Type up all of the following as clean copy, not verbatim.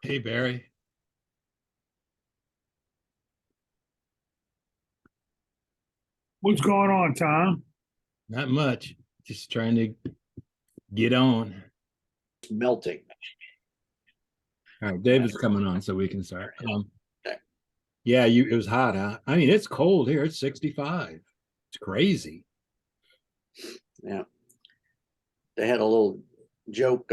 Hey, Barry. What's going on, Tom? Not much. Just trying to get on. Melting. All right, David's coming on, so we can start. Okay. Yeah, it was hot, huh? I mean, it's cold here. It's 65. It's crazy. Yeah. They had a little joke.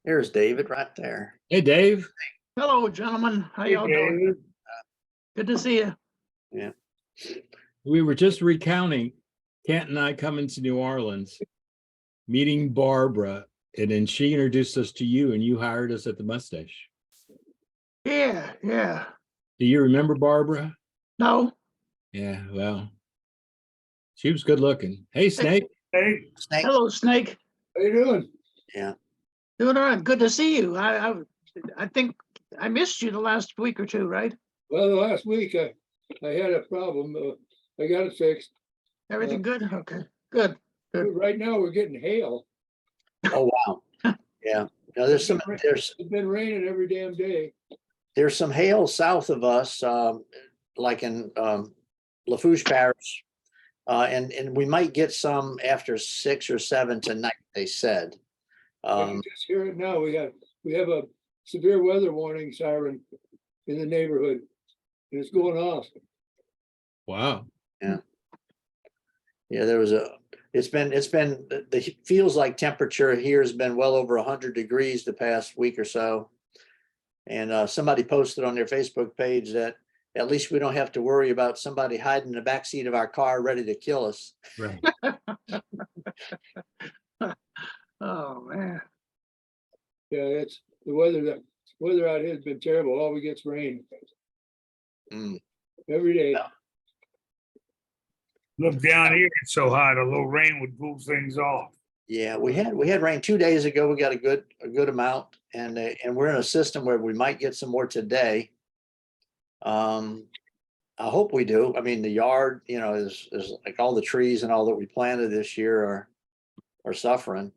There's David right there. Hey, Dave. Hello, gentlemen. How Hey, y'all doing? David. Good to see you. Yeah. We were just recounting Kent and I coming to New Orleans, meeting Barbara, and then she introduced us to you, and you hired us at the Mustache. Yeah. Do you remember Barbara? No, Yeah, well, she was good looking. Hey, Snake. Hey, Snake. hello, Snake. how you doing? Yeah. Doing all right. Good to see you. I think I missed you the last week or two, right? Well, last week I had a problem. I got it fixed. Everything good? Okay, good. Right now we're getting hail. Oh wow. Yeah. Now there's It's been raining every damn day. some hail south of us, like in Lafourche Parish, and we might get some after 6 or 7 tonight. They said. I can just hear it now. We have a severe weather warning siren in the neighborhood, and it's going off. Wow. Yeah, there was it's been the feels like temperature here has been well over 100 degrees the past week or so. And somebody posted on their Facebook page that at least we don't have to worry about somebody hiding in the back seat of our car ready to kill us. Right. Oh man. Yeah, it's the weather out here has been terrible. All we get's rain Mm. every day. Yeah. Look down here, it's so hot. A little rain would cool things off. Yeah, we had rain 2 days ago. We got a good amount, and we're in a system where we might get some more today. I hope we do. I mean, the yard, is like all the trees and all that we planted this year are suffering.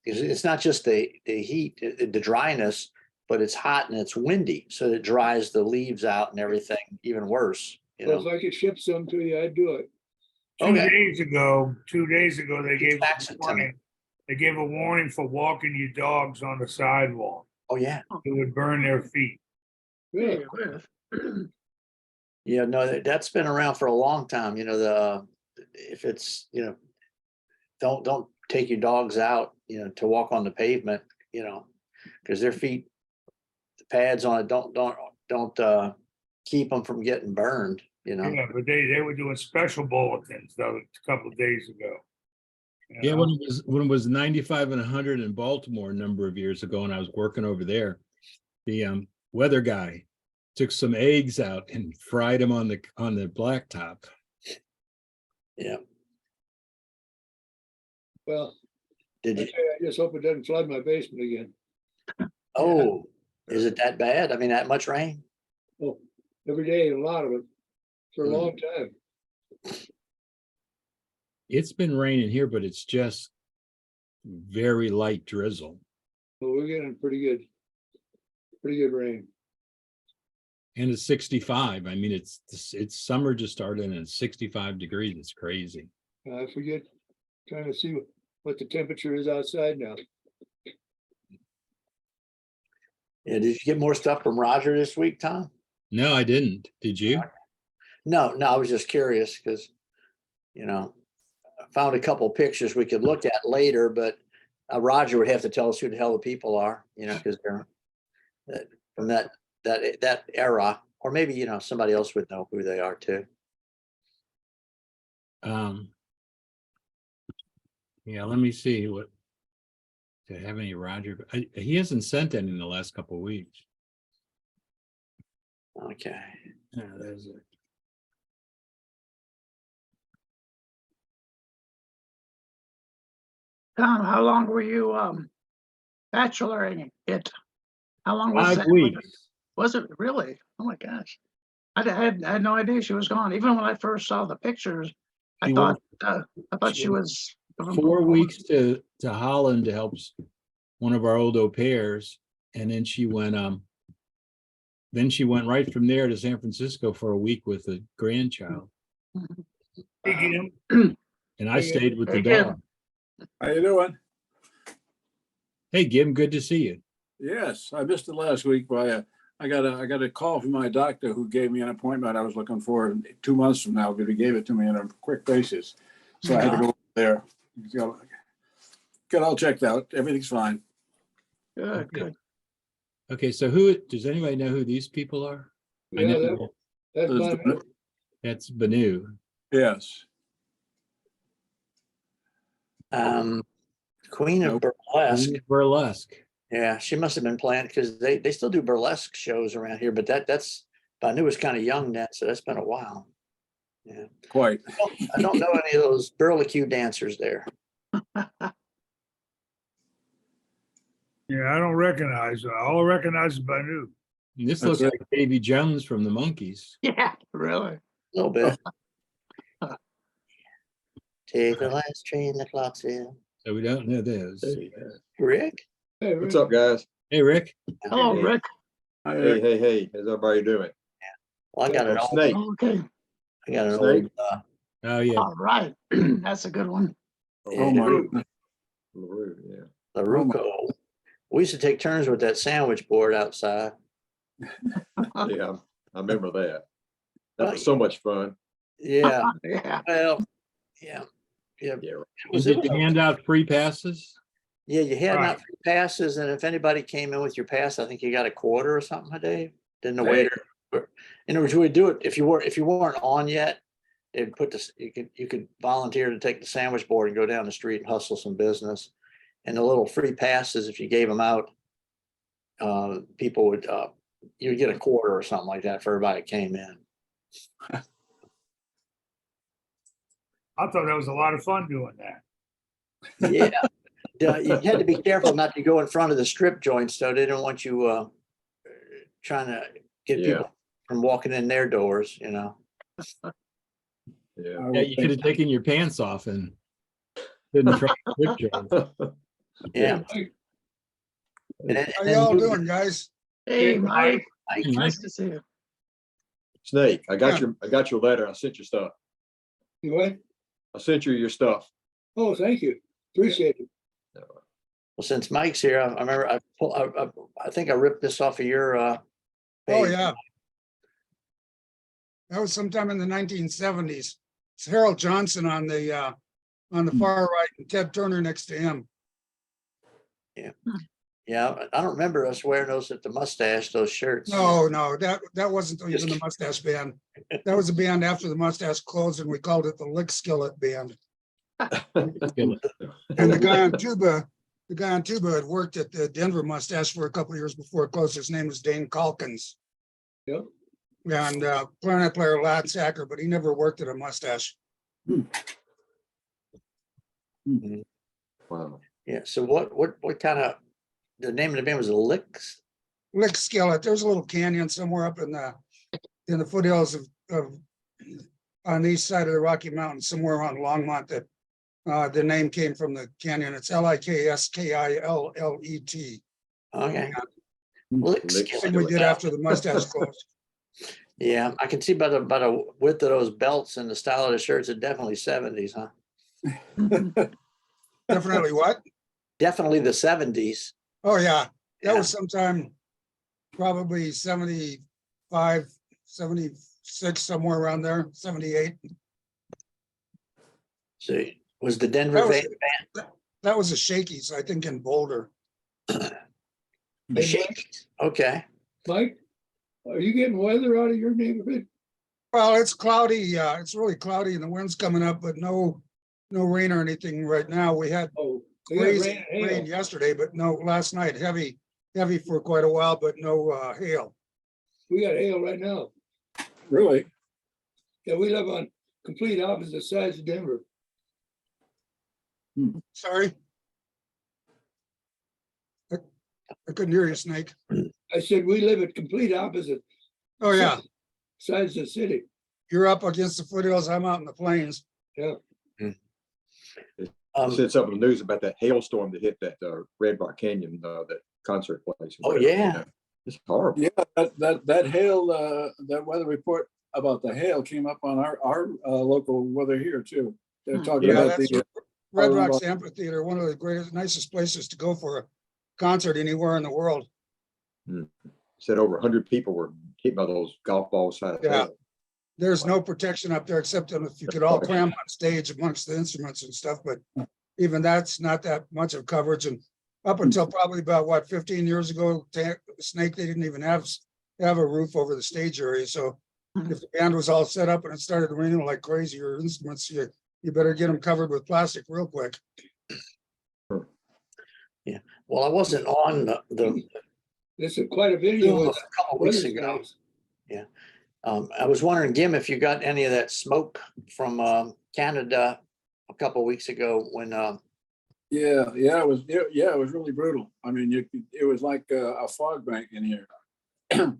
It's not just the heat, the dryness, but it's hot and it's windy, so it dries the leaves out and everything even worse. Well, if I could ship some to you, I'd do it. Okay. 2 days ago, they gave Fax it to me. a warning for walking your dogs on the sidewalk. Oh yeah. It would burn their feet. Yeah. Yeah, no, that's been around for a long time. If it's, don't take your dogs out, to walk on the pavement, because their feet, the pads on it don't keep them from getting burned, Yeah, but they were doing special bulletins though a couple of days ago. Yeah, when it was 95 and 100 in Baltimore a number of years ago, and I was working over there, the weather guy took some eggs out and fried them on the blacktop. Yeah. Well, Did you? I just hope it doesn't flood my basement again. Oh, is it that bad? I mean, that much rain? Oh, every day, a lot of it for a long time. It's been raining here, but it's just very light drizzle. But we're getting pretty good rain. And it's 65. I mean, it's summer just started and it's 65 degrees. It's crazy. I forget, trying to see what the temperature is outside now. Yeah. Did you get more stuff from Roger this week, Tom? No, I didn't. Did you? No, I was just curious because, I found a couple of pictures we could look at later, but Roger would have to tell us who the hell the people are, because they're from that era, or maybe, somebody else would know who they are too. Yeah, let me see what to have any Roger. He hasn't sent any in the last couple of weeks. Okay. Yeah, there's it. Tom, how long were you bacheloring it? How long was 5 that? weeks. Was it really? Oh my gosh. I had no idea she was gone. Even when I first saw the pictures, I She thought was- she was 4 weeks to Holland to help one of our old au pairs, and then she went right from there to San Francisco for a week with a grandchild. Hey, And I stayed with the Hey, Gim. dog. How you doing? Hey, Gim, good to see you. Yes, I missed it last week, but I got a call from my doctor who gave me an appointment I was looking for 2 months from now, but he gave it to me on a quick basis. So I had to go there. Get all checked out. Everything's fine. Good, good. Okay, so does anybody know who these people are? I Yeah, know that's fine. that's Banu. Yes. Queen of Nope. Burlesque. Burlesque. Yeah, she must have been planned because they still do burlesque shows around here, but I knew it was kind of young then, so that's been a while. Yeah. Quite. I don't know any of those burlesque dancers there. Yeah, I don't recognize. All I recognize is Banu. And this That's looks like Davy Jones from the Monkees. Yeah, really. A little bit. Take the last train that clocks in. So we don't know those. Rick? Hey, What's Rick. up, guys? Hey, Rick. Hello, Rick. Hey, hey, hey, how's everybody doing? Well, I got an old, Snake. Okay, I got an Snake. old, Oh yeah. all right. That's a good one. Oh my goodness. LaRue, yeah. LaRuco. We used to take turns with that sandwich board outside. Yeah, I remember that. That was so much fun. Yeah, Yeah. well, yeah. Yeah, Yeah, And did you hand out free passes? yeah, you had Right. not free passes, and if anybody came in with your pass, I think you got a quarter or something, Dave. Then the Hey. waiter, in other words, we do it if you weren't on yet. They'd put this. You could volunteer to take the sandwich board and go down the street and hustle some business. And the little free passes, if you gave them out, people would you'd get a quarter or something like that for everybody that came in. I thought that was a lot of fun doing that. Yeah. You had to be careful not to go in front of the strip joints, though. They didn't want you trying to get Yeah. people from walking in their doors, you know. yeah. Yeah, you could have taken your pants off and stood in front of the picture. Yeah. And How then y'all you- doing, guys? Hey, Mike. Mike, Nice to see you. Snake, I got your letter. I sent your stuff. You what? I sent you your stuff. Oh, thank you. Appreciate it. Well, since Mike's here, I remember I think I ripped this off of your Oh, page. yeah. That was sometime in the 1970s. It's Harold Johnson on the far right and Ted Turner next to him. Yeah, I don't remember us wearing those at the mustache, those shirts. No, that wasn't even the Mustache Band. That was a band after the Mustache closed, and we called it the Lick Skillet Band. And the guy on tuba had worked at the Denver Mustache for a couple of years before it closed. His name was Dane Calkins. Yep. And clarinet player Lance Hacker, but he never worked at a Mustache. Wow. Yeah. So what kind of the name of the band was the Licks? Lick Skillet. There's a little canyon somewhere up in the foothills of on the east side of the Rocky Mountains, somewhere on Longmont, that the name came from the canyon. It's Likskillet. Okay. Licks. Lick Thing we did after the Mustache closed. Yeah, I can see by the width of those belts and the style of the shirts, it's definitely 70s, huh? Definitely what? Definitely the 70s. Oh, yeah. That Yeah. was sometime probably 75, 76, somewhere around there, 78. So was the Denver That was, band that was a Shakey's, I think, in Boulder. the Hey, Shakes? Okay. Mike, are you getting weather out of your neighborhood? Well, it's cloudy. It's really cloudy and the wind's coming up, but no rain or anything right now. We had Oh, we got crazy hail. rain yesterday, but no, last night, heavy for quite a while, but no hail. We got hail right now. Really? Yeah, we live on complete opposite sides of Denver. Sorry. I couldn't hear you, Snake. I said, we live at complete opposite Oh, yeah. sides of the city. You're up against the foothills. I'm out in the plains. I said something in the news about that hailstorm that hit that Red Rock Canyon that concert place. Oh, yeah. It's horrible. Yeah, that hail, that weather report about the hail came up on our local weather here too. They're talking Yeah, about that's the, Red Oh, Rocks Amphitheater, one of the greatest, nicest places to go for a concert anywhere in the world. Said over 100 people were hit by those golf balls. Yeah. There's no protection up there except if you could all cram on stage amongst the instruments and stuff, but even that's not that much of coverage. And up until probably about what, 15 years ago, Snake, they didn't even have a roof over the stage area. So if the band was all set up and it started raining like crazy, your instruments, you better get them covered with plastic real quick. Well, I wasn't on the There's quite a video Zoom a of couple weeks ago. I was wondering, Jim, if you got any of that smoke from Canada a couple weeks ago when yeah, it was really brutal. I mean, it was like a fog bank in here.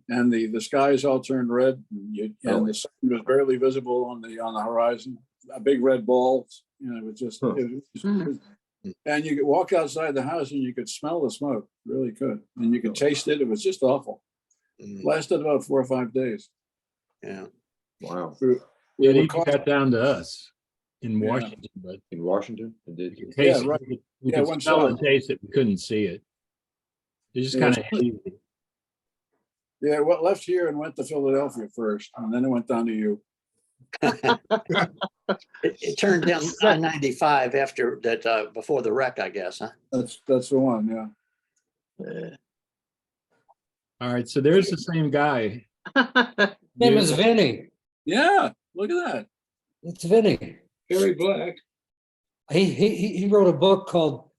And the skies all turned red, and the sun was barely visible on the horizon. A big red ball, it was just, and you could walk outside the house and you could smell the smoke, really could, and you could taste it. It was just awful. Lasted about 4 or 5 days. Yeah. Wow. Yeah, it even got down to us in Washington, but In Washington? we Did could taste it. right. We Yeah, could one smell side. and taste it. We couldn't see it. It's just Yeah, kind of it's- hazy. Yeah, what left here and went to Philadelphia first, and then it went down to you. It turned down I-95 after that, before the wreck, I guess, huh? That's the one, yeah. All right, so there's the same guy. Name is Vinny. Yeah, look at that. It's Vinny. Harry Black. He wrote a book called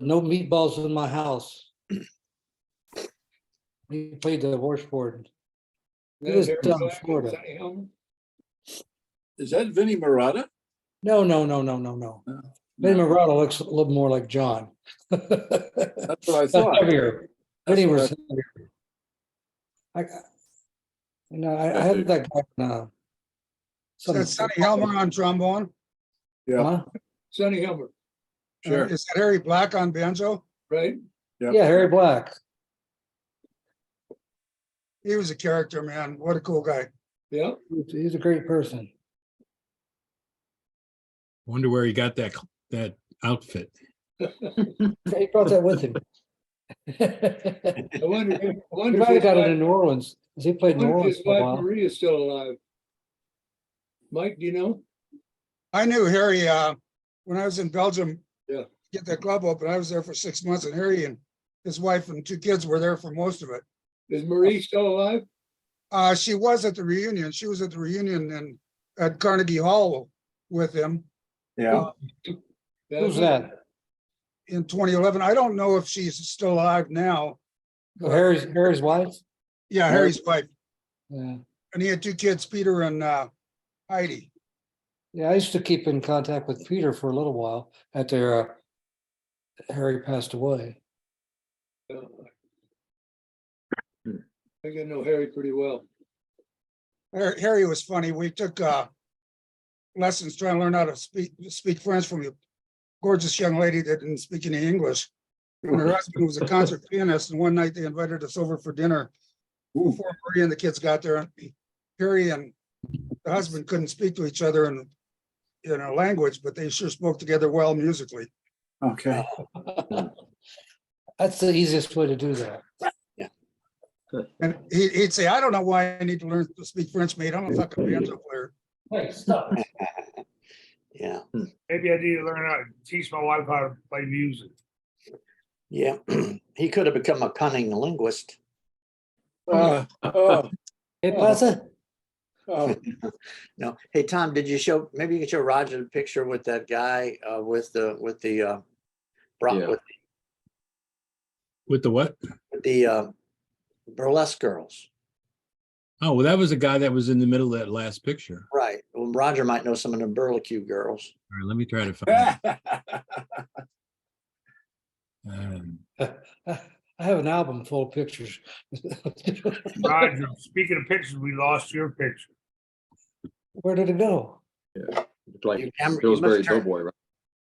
No Meatballs in My House. He played the washboard. He was Harry down in Black and Florida. Sonny Helmer. Is that Vinnie Marotta? No. No. Vinny Marotta looks a little more like John. That's what I But thought. heavier. That's Vinny what was heavier. I had that guy. That's Sonny Helmer on trombone. Yeah, Huh? Sonny Helmer, sure. Is that Harry Black on banjo? right? Yep. Yeah, Harry Black. He was a character, man. What a cool guy. Yeah. He's a great person. Wonder where he got that outfit. He brought that with him. I wonder He if might have his got it wife- in New Orleans, 'cause he played I New wonder if Orleans his for a wife while. Marie is still alive. Mike, do you know? I knew Harry when I was in Belgium. Yeah. Get that club open. I was there for 6 months, and Harry and his wife and 2 kids were there for most of it. Is Marie still alive? She was at the reunion. She was at the reunion and at Carnegie Hall with him Yeah. Who's that? in 2011. I don't know if she's still alive now. Oh, Harry's wife? Yeah, Harry's wife. Yeah. And he had 2 kids, Peter and Heidi. Yeah, I used to keep in contact with Peter for a little while after Harry passed away. I think I know Harry pretty well. Harry was funny. We took lessons trying to learn how to speak French from a gorgeous young lady that didn't speak any English. And her husband was a concert pianist, and one night they invited us over for dinner before Marie and the kids got there. And Harry and the husband couldn't speak to each other in a language, but they sure spoke together well musically. Okay. That's the easiest way to do that. And he'd say, "I don't know why I need to learn to speak French, mate. I'm a fucking banjo player." Hey, stop. Yeah, Maybe I need to learn how to teach my wife how to play music. yeah. He could have become a cunning linguist. Oh, Hey, Plaza? oh. No, hey, Tom, maybe you could show Roger the picture with that guy with the Yeah. With the what? with the burlesque girls. Oh, well, that was a guy that was in the middle of that last picture. Right. Well, Roger might know some of the burlesque girls. All right, let me try to find it. I have an album full of pictures. Roger, speaking of pictures, we lost your picture. Where did it go? It's like You must Pillsbury turn- Doughboy, right?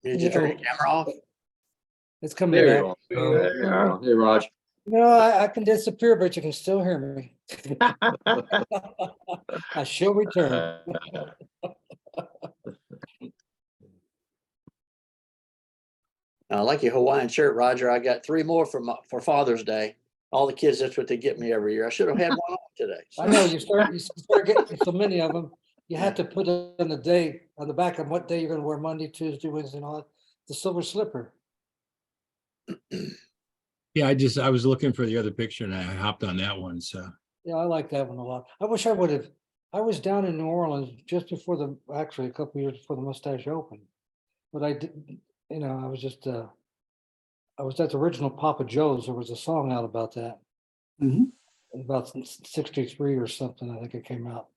Did you turn the camera off? It's coming There back. you are. There you are. Hey, Raj. No, I can disappear, but you can still hear me. I shall return. I like your Hawaiian shirt, Roger. I got 3 more for Father's Day. All the kids, that's what they get me every year. I should have had one on today. I know you start getting so many of them. You have to put it in the day on the back of what day you're gonna wear Monday, Tuesday, Wednesday, and all that. The silver slipper. Yeah, I was looking for the other picture and I hopped on that one, so. Yeah, I like that one a lot. I wish I would have. I was down in New Orleans just before actually a couple years before the Mustache opened. But I didn't, I was just I was at the original Papa Joe's. There was a song out about that. Mhm. About 63 or something, I think it came out.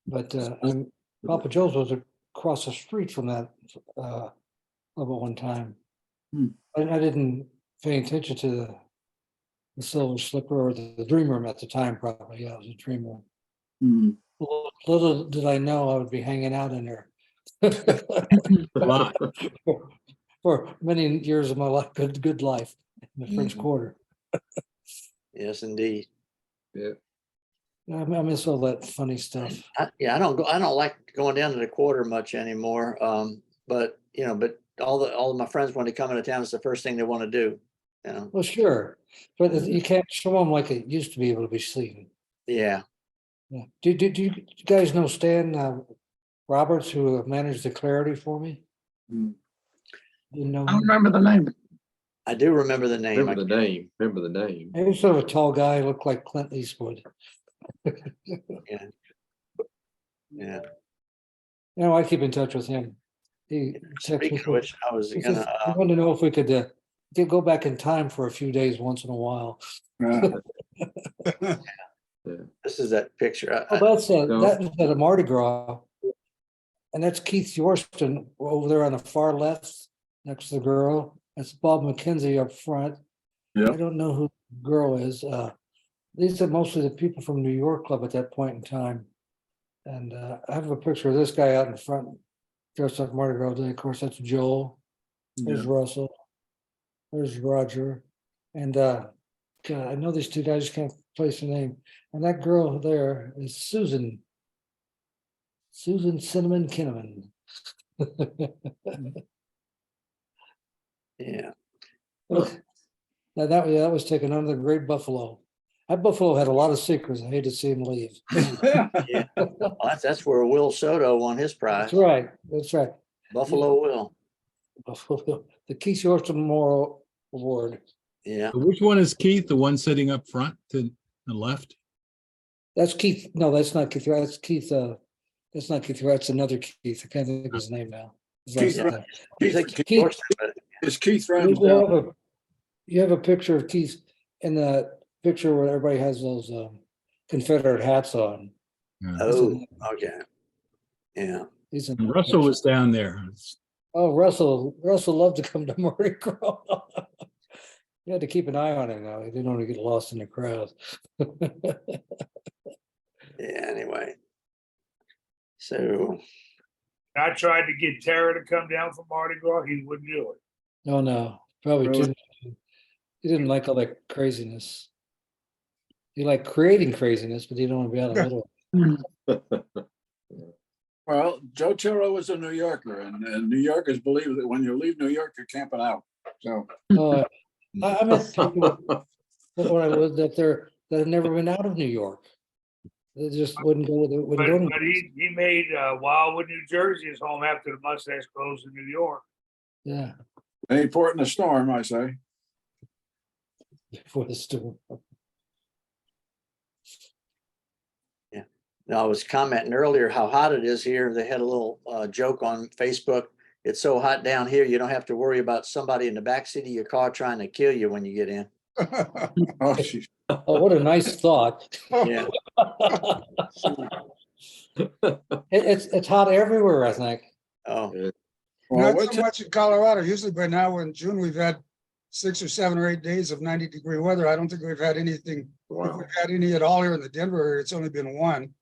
But and Papa Joe's was across the street from that at one time. Hmm. I didn't pay attention to the Silver Slipper or the Dream Room at the time, probably. Yeah, it was a Dream Room. Mhm. Little did I know I would be hanging out in there A lot. for many years of my life, good life in the French Mhm. Quarter. Yes, indeed. Yeah. I miss all that funny stuff. I don't like going down to the quarter much anymore. But all of my friends, when they come into town, it's the first thing they want to do. Well, sure, but you can't show them like it used to be able to be seen. Yeah. Yeah. Do you guys know Stan Roberts, who managed the Clarity for me? Mm. You know I don't him? remember the name. I do remember the name. Remember the name, remember the name. He was sort of a tall guy, looked like Clint Eastwood. Yeah. Yeah. I keep in touch with him. He texts me. Speaking of which, I was He says, gonna, I wanted to know if we could go back in time for a few days once in a while. this is that picture. Oh, that's that was at a Mardi Gras. And that's Keith Yorston over there on the far left, next to the girl. That's Bob McKenzie up front. Yep. I don't know who the girl is. These are mostly the people from New York Club at that point in time. And I have a picture of this guy out in front, dressed like Mardi Gras Day. Of course, that's Joel. There's Yeah. Russell. There's Roger. And God, I know these two guys, just can't place the name. And that girl there is Susan Cinnamon Kinnaman. Yeah. Look, now that was taken under the Great Buffalo. That Buffalo had a lot of secrets. I hate to see him leave. Yeah. Well, that's where Will Soto won his prize. That's right. That's right. Buffalo Will. Buffalo, the Keith Yorston Memorial Award. Yeah. Which one is Keith? The one sitting up front to the left? That's Keith. No, that's not Keith. That's Keith. That's not Keith. That's another Keith. I can't think of his name now. Keith, Like, He's like Keith, Keith Yorston, but is Keith you Ramsdale? have a picture of Keith in the picture where everybody has those Confederate hats on. Yeah. oh, okay. Yeah. He's in And that Russell picture. was down there. Oh, Russell loved to come to Mardi Gras. You had to keep an eye on him though. He didn't want to get lost in the crowd. Yeah. Anyway. So I tried to get Tara to come down from Mardi Gras. He wouldn't do it. No, probably Really? too. He didn't like all that craziness. He liked creating craziness, but he didn't want to be out of it. Well, Joe Chiro was a New Yorker, and New Yorkers believe that when you leave New York, you're camping out. So I met people when I lived up there that had never been out of New York. They just wouldn't go. Wouldn't go. But he made Wildwood, New Jersey his home after the Mustache closed in New York. Yeah, any port in a storm, I say. before the storm. now I was commenting earlier how hot it is here. They had a little joke on Facebook. It's so hot down here, you don't have to worry about somebody in the backseat of your car trying to kill you when you get in. Oh, geez. Oh, what a nice thought. Yeah. It's hot everywhere, I think. Oh, Well, Not what's so much in Colorado. Usually by now in June, we've had 6 or 7 or 8 days of 90-degree weather. I don't think we've had anything, if Wow. we've had any at all here in the Denver area. It's only been one.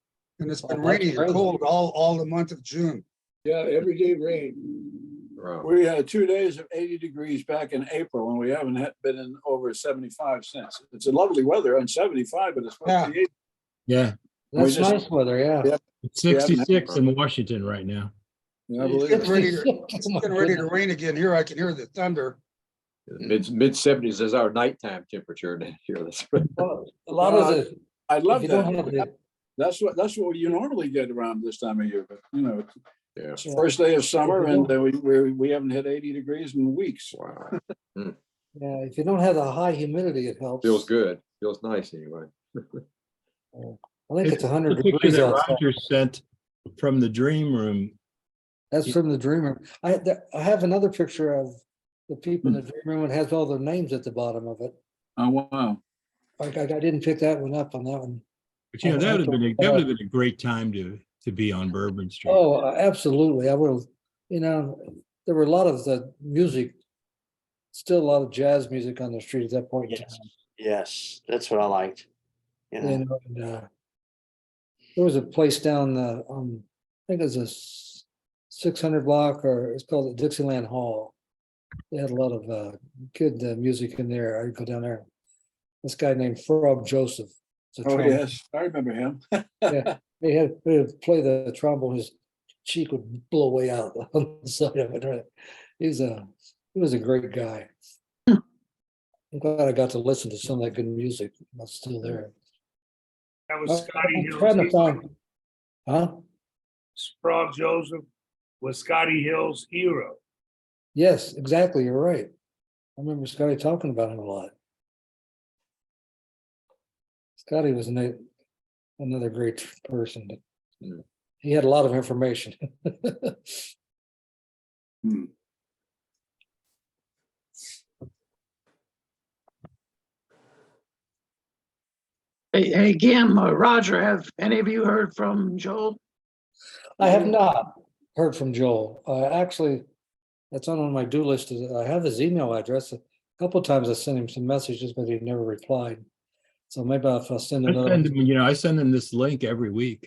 And it's been Oh, that's rainy and crazy. cold all the month of June. Yeah, every day rain. Wow. We had 2 days of 80 degrees back in April, and we haven't been in over 75 since. It's a lovely weather on 75, but it's supposed to be 80. Yeah, We That's just- nice weather, yeah. Yeah. it's 66 in Washington right now. Yeah, I believe Getting it. ready to, Oh it's my getting ready to goodness. rain again here. I can hear the thunder. Mid seventies is our nighttime temperature down here. That's right. Well, a lot of the, I if love you don't that. have the, That's what you normally get around this time of year, but it's Yeah. the first day of summer, If you and we haven't hit 80 degrees in weeks. Wow. yeah, if you don't have the high humidity, it helps. Feels good. Feels nice anyway. I think it's 100 The picture degrees that outside. Roger sent from the dream room. That's from the dream room. I have another picture of the people in the dream room. It has all their names at the bottom of it. Oh, wow. I didn't pick that one up on that one. But that would have been a great time to be on Bourbon Street. Oh, absolutely. I would have, there were a lot of the music, still a lot of jazz music on the street at that point in Yes. time. Yes, that's what I liked. And, there was a place down on, I think it was a 600 block, or it's called the Dixieland Hall. They had a lot of good music in there. I'd go down there. This guy named Frog Joseph. was a Oh, trombone. yes, I remember him. Yeah. He would play the trombone. His cheek would blow way out on the side of it. Right? He was a great guy. I'm glad I got to listen to some of that good music. That's still there. That was Scotty I'm Hill's. trying to find, huh? Frog Joseph was Scotty Hill's hero. Yes, exactly. You're right. I remember Scotty talking about him a lot. Scotty was another great person. Mm. He had a lot of information. Hmm. Hey, Kim, Roger, have any of you heard from Joel? I have not heard from Joel. Actually, that's on my do list. I have his email address. A couple of times I sent him some messages, but he never replied. So maybe if I'll send another one. I send him this link every week.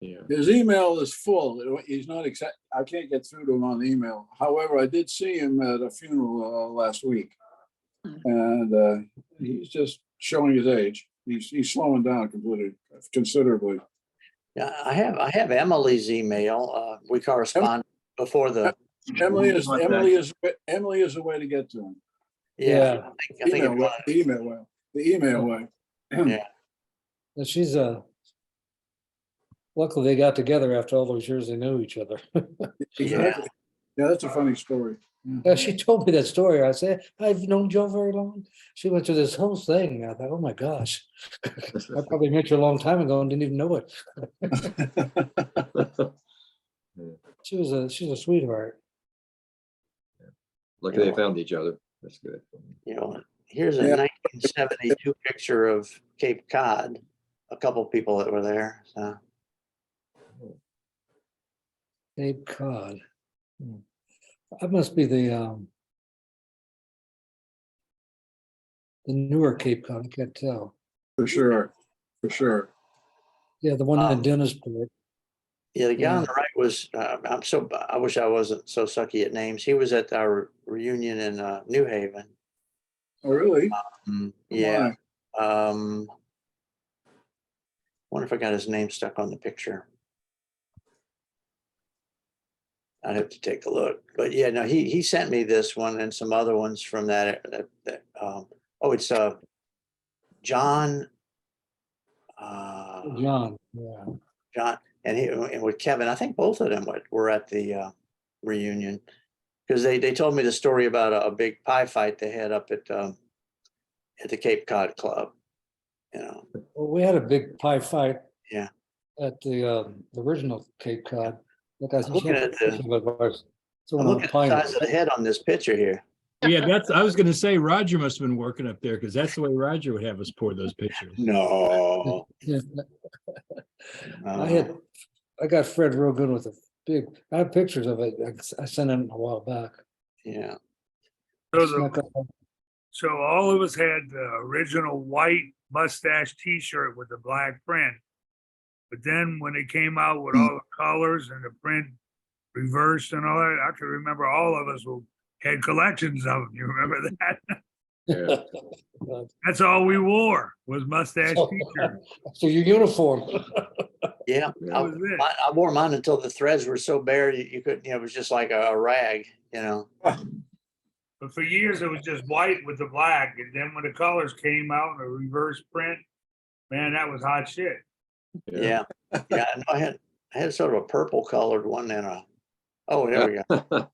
Yeah. His email is full. He's not I can't get through to him on email. However, I did see him at a funeral last week. And he's just showing his age. He's slowing down considerably. Yeah, I have Emily's email. We correspond before the, Emily is a way to get to him. yeah. I think it was. The email way. Yeah. And she's luckily they got together after all those years they knew each other. Exactly. Yeah, that's a funny story. Yeah, she told me that story. I said, I've known Joe very long. She went through this whole thing. I thought, oh my gosh. I probably met you a long time ago and didn't even know it. She's a sweetheart. Lucky they found each other. That's good. Here's a Yeah. 1972 picture of Cape Cod. A couple people that were there. So Cape Cod. That must be the newer Cape Cod. I can't tell. For sure. Yeah, the one in Dennisport. yeah, the guy Yeah. on the right was. I wish I wasn't so sucky at names. He was at our reunion in New Haven. Oh, really? Yeah. Wonder if I got his name stuck on the picture. I'd have to take a look, but yeah, no, he sent me this one and some other ones from that. It's John. John. Yeah. John and with Kevin. I think both of them were at the reunion because they told me the story about a big pie fight they had up at the Cape Cod Club. Well, we had a big pie fight. Yeah. At the original Cape Cod. Look, I I'm looking at I'm looking at the size of the head on this picture here. Yeah, I was gonna say Roger must have been working up there because that's the way Roger would have us pour those pictures. No. I got Fred real good with I have pictures of it. I sent him a while back. Yeah. So all of us had the original white mustache T-shirt with the black print. But then when it came out with all the colors and the print reversed and all that. I can remember all of us had collections of them. You remember that? Yeah. That's all we wore was mustache So t-shirts. so your uniform. Yeah, That was it. I wore mine until the threads were so bare you couldn't, it was just like a rag, But for years, it was just white with the black. And then when the colors came out in a reverse print, man, that was hot shit. Yeah. Yeah, I know I had sort of a purple colored one and oh, there we go.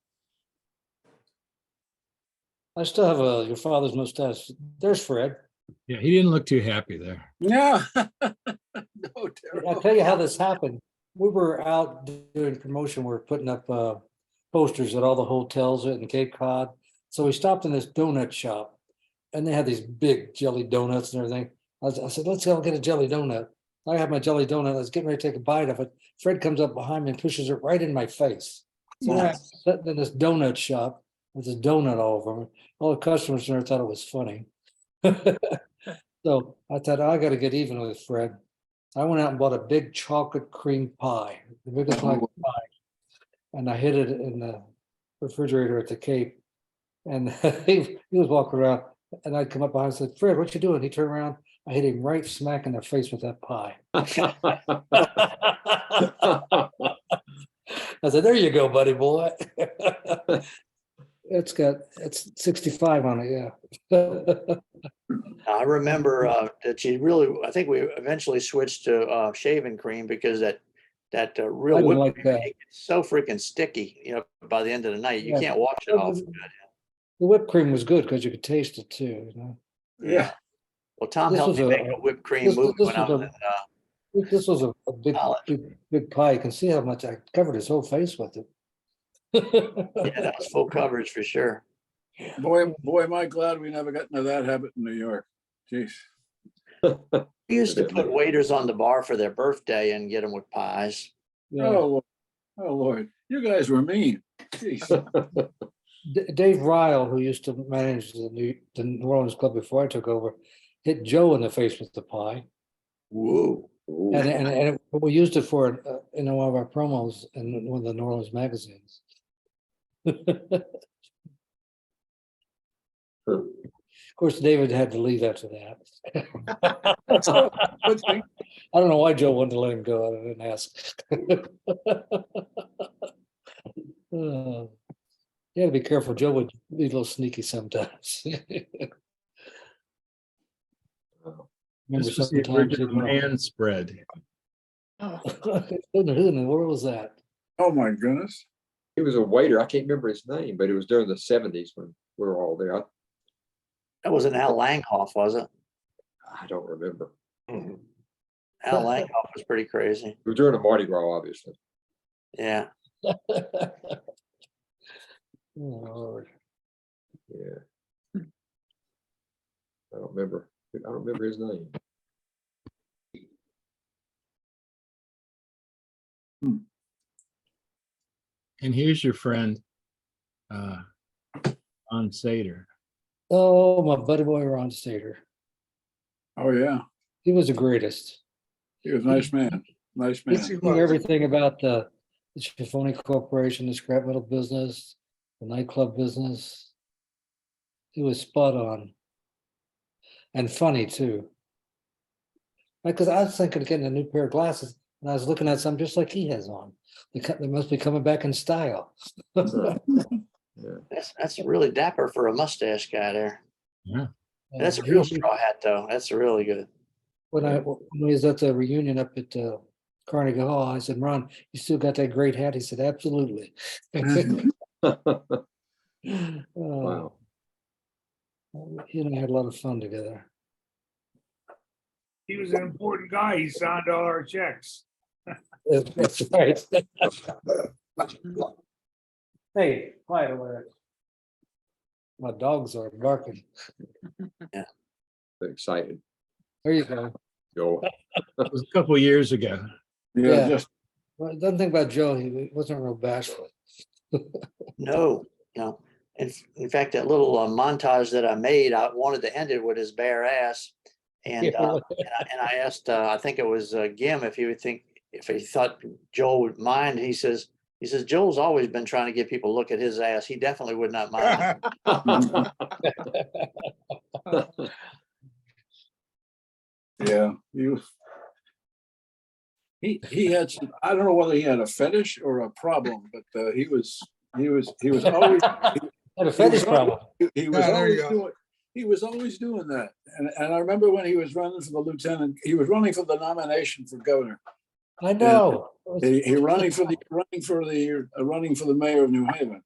I still have your father's mustache. There's Fred. Yeah, he didn't look too happy there. Yeah. No, I'll terrible. tell you how this happened. We were out doing promotion. We were putting up posters at all the hotels in Cape Cod. So we stopped in this donut shop and they had these big jelly donuts and everything. I said, let's go get a jelly donut. I have my jelly donut. I was getting ready to take a bite of it. Fred comes up behind me and pushes it right in my face. So I'm sitting in this donut shop with this donut all over me. All the customers there thought it was funny. So I thought, I got to get even with Fred. I went out and bought a big chocolate cream pie, the biggest one I could find. And I hid it in the refrigerator at the Cape. And he was walking around and I'd come up behind and said, Fred, what you doing? He turned around. I hit him right smack in the face with that pie. I said, there you go, buddy boy. It's 65 on it, yeah. I remember that I think we eventually switched to shaving cream because that I real didn't whipped like cream that. gets so freaking sticky, by the end of the night, you Yeah. can't wash it off. The whipped cream was good because you could taste it too. Yeah. Well, Tom This helped was me a- make a whipped cream this- movie this when I was was a- in, This was a College. big pie. You can see how much I covered his whole face with it. yeah, that was full coverage for sure. Boy, am I glad we never got into that habit in New York. Jeez. We used to put waiters on the bar for their birthday and get them with pies. Yeah. Oh Lord, you guys were mean. Jeez. Dave Ryle, who used to manage the New Orleans club before I took over, hit Joe in the face with the pie. Whoa. And we used it for in one of our promos in one of the New Orleans magazines. Of course, David had to leave after that. Good thing. I don't know why Joe wanted to let him go. I didn't ask. You had to be careful. Joe would be a little sneaky sometimes. Remember This was the sometimes. original man spread. Who in the world was that? Oh, my goodness. He was a waiter. I can't remember his name, but it was during the 70s when we were all there. That wasn't Al Langhoff, was it? I don't remember. Al Langhoff was pretty crazy. It was during the Mardi Gras, obviously. Yeah. Oh, Lord. Yeah. I don't remember his name. And here's your friend, on Sater. Oh, my buddy boy Ron Stater. Oh, yeah. He was the greatest. He was a nice man. Nice man. Yes, he He knew was. everything about the Schifoni Corporation, the scrap metal business, the nightclub business. He was spot on. And funny too. Because I was thinking of getting a new pair of glasses, and I was looking at some just like he has on. They must be coming back in style. That's really dapper for a mustache guy there. Yeah. That's a real straw hat, though. That's really good. When we was at the reunion up at Carnegie Hall, I said, Ron, you still got that great hat? He said, absolutely. Wow. He and I had a lot of fun together. He was an important guy. He signed all our checks. That's right. Hey, quiet over there. My dogs are barking. Excited. There you go. Go. It was a couple of years ago. Yeah. Just Well, the other thing about Joe, he wasn't real bashful. No. In fact, that little montage that I made, I wanted to end it with his bare ass. And I asked, I think it was Gim, if he thought Joel would mind. He says, He says, Joel's always been trying to get people to look at his ass. He definitely would not mind. Yeah, he had some, I don't know whether he had a fetish or a problem, but he was always, Had a fetish problem. he was Yeah, there always you go. doing, he was always doing that. And I remember when he was running for the lieutenant, he was running for the nomination for governor. I know. He running for the mayor of New Haven.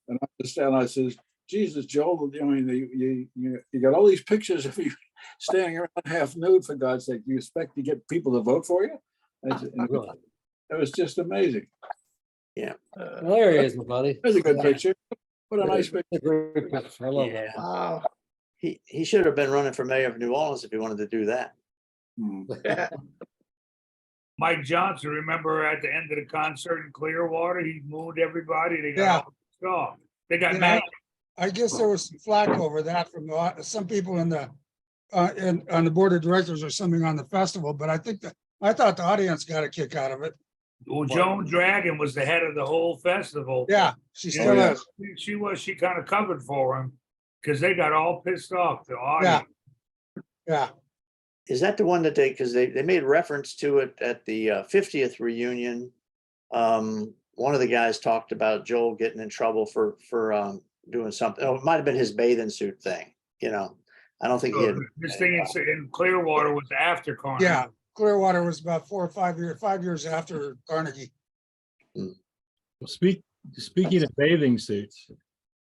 And I says, Jesus, Joel, I mean, you got all these pictures of you standing around half nude, for God's sake. Do you expect to get people to vote for you? Really. It was just amazing. Well, there he is, my buddy. That's a good Yeah. picture. What a nice picture. That's a great picture. I love that. Yeah. Wow. He should have been running for mayor of New Orleans if he wanted to do that. Hmm. Mike Johnson, remember at the end of the concert in Clearwater, he moved everybody. They Yeah. got all pissed off. They got Yeah. mad. I guess there was some flack over that from some people in the, on the board of directors or something on the festival, but I thought the audience got a kick out of it. Well, Joan Dragon was the head of the whole festival. Yeah, she Yeah. still yeah. is. She kind of covered for him because they got all pissed off, the audience. Yeah, Is that the one that because they made reference to it at the 50th reunion? One of the guys talked about Joel getting in trouble for doing something. Oh, it might have been his bathing suit thing. I don't think he had. So this thing in Clearwater was after Carnegie. yeah. Clearwater was about 4 or 5 years, 5 years after Carnegie. Speaking of bathing suits,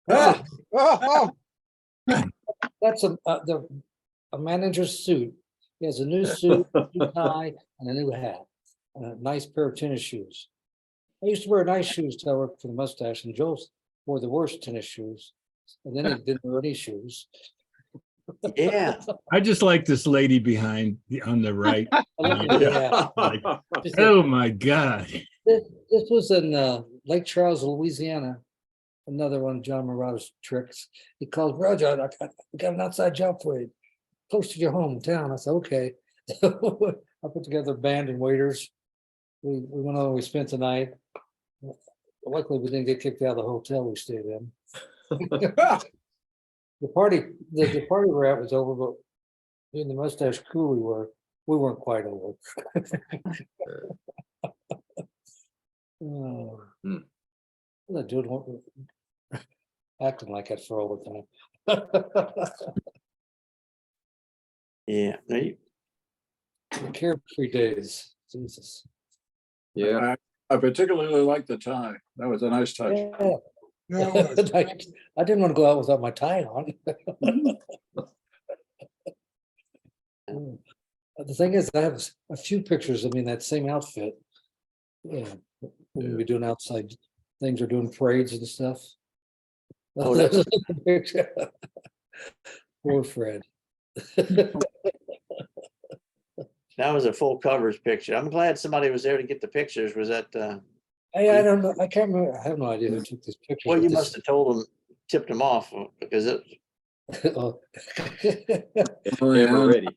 Oh, oh, That's a manager's suit. He has a new suit, new tie, and a new hat, and a nice pair of tennis shoes. I used to wear nice shoes till I worked for the mustache, and Joe wore the worst tennis shoes. And then he didn't wear any shoes. Yeah. I just like this lady on the right. Yeah. Like, oh my God. This was in Lake Charles, Louisiana. Another one of John Murata's tricks. He called, Roger, I got an outside job for you, close to your hometown. I said, okay. I put together a band and waiters. We went over, we spent the night. Luckily, we didn't get kicked out of the hotel we stayed in. The party we're at was over, but me and the mustache crew, we weren't quite over. Oh. Hmm. That dude acting like that for all the time. Yeah. No, Carefree days, Jesus. Yeah, I particularly like the tie. That was a nice touch. Yeah. yeah, it was. I didn't want to go out without my tie on. The thing is, I have a few pictures of me in that same outfit. Yeah, we'll be doing outside things or doing parades and stuff. Oh, that's- Poor Fred. That was a full coverage picture. I'm glad somebody was there to get the pictures. Was that, I don't know. I can't remember. I have no idea who took this picture. well, you must have told them, tipped them off because it, Oh. they were ready.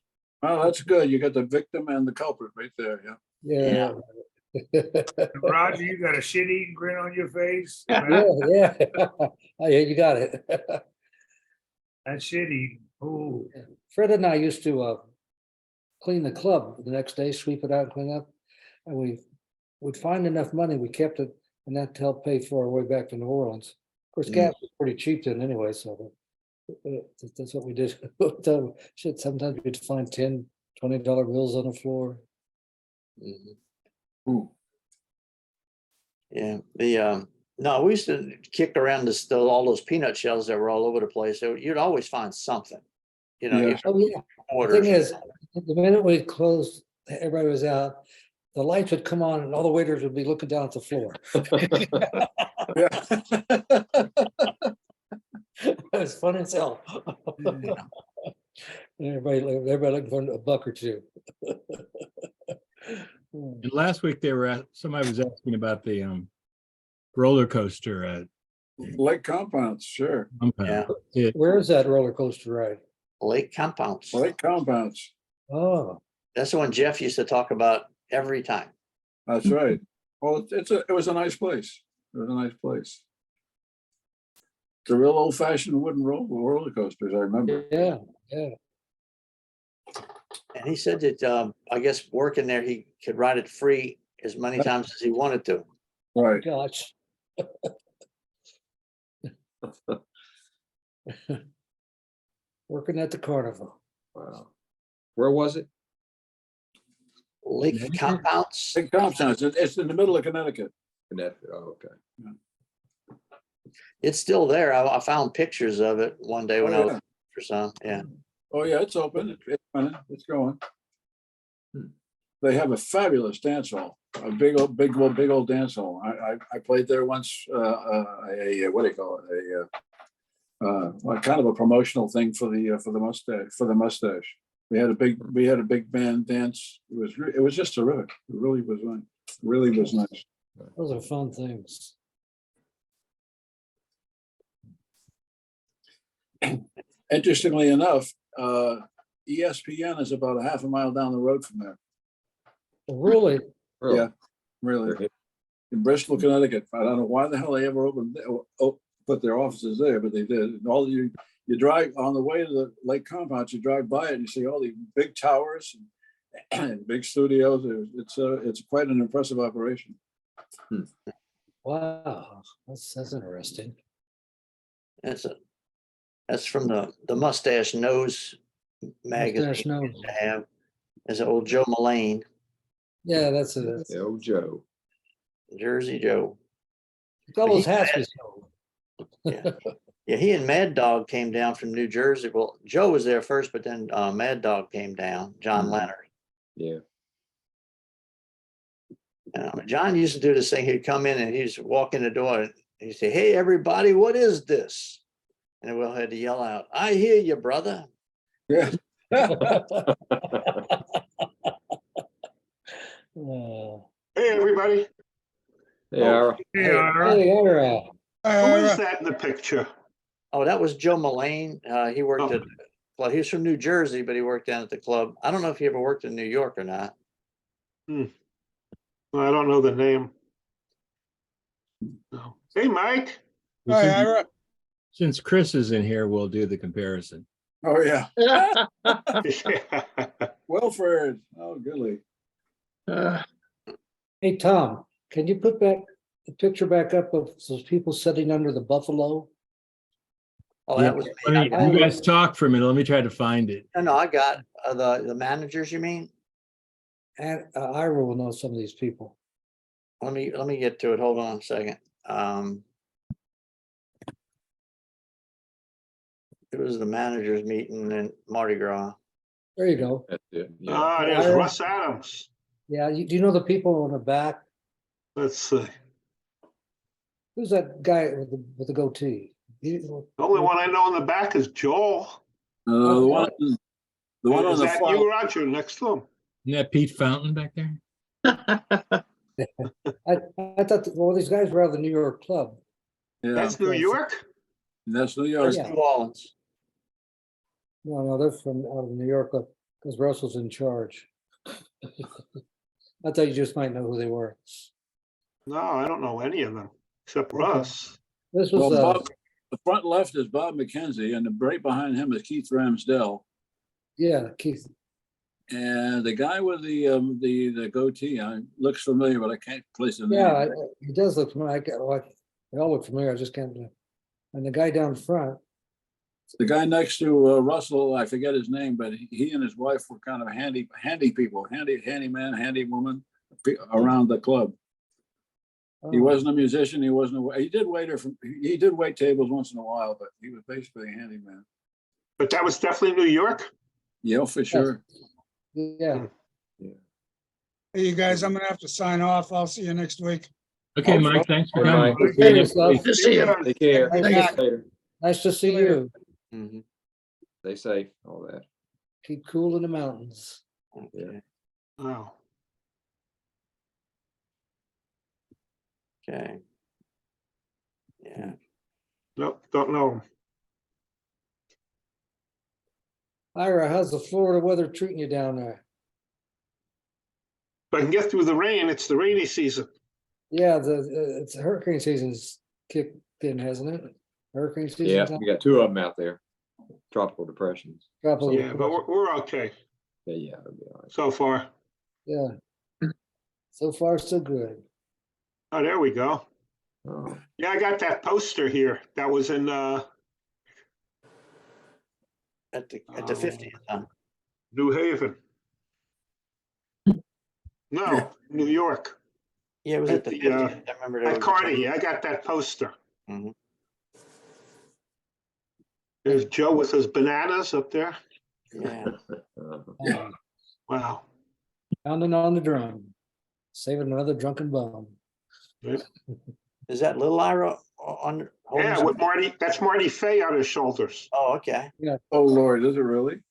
Oh, that's good. You got the victim and the culprit right there. Yeah. Yeah. Roger, you got a shit-eating grin on your face. Yeah, yeah. Oh, yeah, you got it. That's shit-eating. Ooh. Fred and I used to clean the club the next day, sweep it out and clean up. And we would find enough money, we kept it, and that helped pay for our way back to New Orleans. Of course, gas was pretty cheap then anyway, so that's what we did. So, shit, sometimes we'd find $10, $20 bills on the floor. Ooh. yeah, no, we used to kick around all those peanut shells that were all over the place. So you'd always find something, Yeah. you Oh, yeah. The orders. thing is, the minute we closed, everybody was out, the lights would come on and all the waiters would be looking down at the floor. It was fun as hell. Everybody looking for a buck or two. And last week somebody was asking about the roller coaster at Lake compounds, sure. Compound. Yeah. Where is that roller coaster ride? Lake compounds. Lake compounds. Oh, That's the one Jeff used to talk about every time. That's right. Well, it was a nice place. It was a nice place. The real old fashioned wooden roller coasters, I remember. Yeah, yeah. And he said that, I guess working there, he could ride it free as many times as he wanted to. Right. Gosh. Working at the carnival. Wow. Where was it? Lake Connecticut? compounds. Big Compton, it's in the middle of Connecticut. Connecticut. Oh, okay. It's still there. I found pictures of it one day when Oh, I was yeah. for some. Yeah. Oh, yeah, it's open. It's running. It's going. Hmm. They have a fabulous dance hall, a big old dance hall. I played there once, what do you call it? Like kind of a promotional thing for the mustache. We had a big band dance. It was just terrific. It really was nice. Really was nice. Those are fun things. Interestingly enough, ESPN is about a half a mile down the road from there. Really? Really? Yeah, really. In Bristol, Connecticut. I don't know why the hell they ever put their offices there, but they did. And all you drive on the way to the lake compound, you drive by it and you see all these big towers and big studios. It's quite an impressive operation. Wow, that's interesting. That's from the Mustache Nose magazine. Mustache Nose. I have. There's old Joe Mullane, Yeah, that's it. Yeah, old Joe. Jersey Joe. All those He's hats mad. we sold. Yeah. Yeah, he and Mad Dog came down from New Jersey. Well, Joe was there first, but then Mad Dog came down, John Mhm. Leonard. Yeah. John used to do this thing. He'd come in and he'd walk in the door and he'd say, "Hey, everybody, what is this?" And we all had to yell out, "I hear you, brother." Yeah. Hey, everybody. Hey, Ira. Hey, Ira. Hey, Ira. Who is that in the picture? Oh, that was Joe Mullane. He worked Oh. at, well, he's from New Jersey, but he worked down at the club. I don't know if he ever worked in New York or not. Well, I don't know the name. No. Hey, Mike. Hi, Ira. Since Chris is in here, we'll do the comparison. Oh, yeah. Wilford. Oh, goodly. Hey, Tom, can you put back the picture back up of those people sitting under the buffalo? Oh, Yeah, that was, Let me, you guys talk for a minute. Let me try to find it. no, I got the managers, you mean? And Ira will know some of these people. Let me get to it. Hold on a second. It was the managers meeting in Mardi Gras. There you go. That's it. Yeah. There's Ira. Russ Adams. Yeah, do you know the people on the back? Let's see. Who's that guy with the goatee? The only one I know in the back is Joel. The one on Is the that far. you, Roger, next to him? Isn't that Pete Fountain back there? I thought that all these guys were out of the New York club. Yeah, That's New York? that's New York. That's Yeah. New Orleans. No, they're from out of New York because Russell's in charge. I thought you just might know who they were. No, I don't know any of them except Okay. Russ. This Well, was Bob, the front left is Bob McKenzie, and the right behind him is Keith Ramsdell. yeah, Keith. And the guy with the goatee looks familiar, but I can't place the name. Yeah, he does look familiar. They all look familiar. I just can't. And the guy down front. The guy next to Russell, I forget his name, but he and his wife were kind of handy people, handyman, handy woman around the club. He oh, wasn't a musician. He wasn't. He did wait tables once in a while, but he was basically a handyman. But that was definitely New York? Yeah, for sure. Yeah. Hey, you guys, I'm gonna have to sign off. I'll see you next week. Okay, Oh, Mike, thanks for Hey, coming. Mike. See you next yourself. week. Good to see you. Yeah. Take care. Hey, See you Mac. later. Nice to see you. Mhm. Stay safe, all that. Keep cool in the mountains. Okay. Oh. Okay. Yeah. Nope, don't know him. Ira, how's the Florida weather treating you down there? If I can get through the rain, it's the rainy season. Yeah, it's hurricane season's kicked in, hasn't it? Hurricane season. Yeah, we got two of them out there. Tropical depressions. Tropical Yeah, but depression. we're okay Yeah, it'll be all right. so far. Yeah. So far, so good. Oh, there we go. Oh, Yeah, I got that poster here. That was in At the 50th, huh? New Haven. No, New York. Yeah, it was at the At the, 50th. I remember. there At was- Cardi, I got that poster. Mhm. There's Joe with his bananas up there. Yeah. uh, Wow. Pounding on the drum, saving another drunken bum. Is that little Ira on? holding Yeah, some- with Marty, that's Marty Fay on his shoulders. Oh, okay. Oh, Lord, is it really?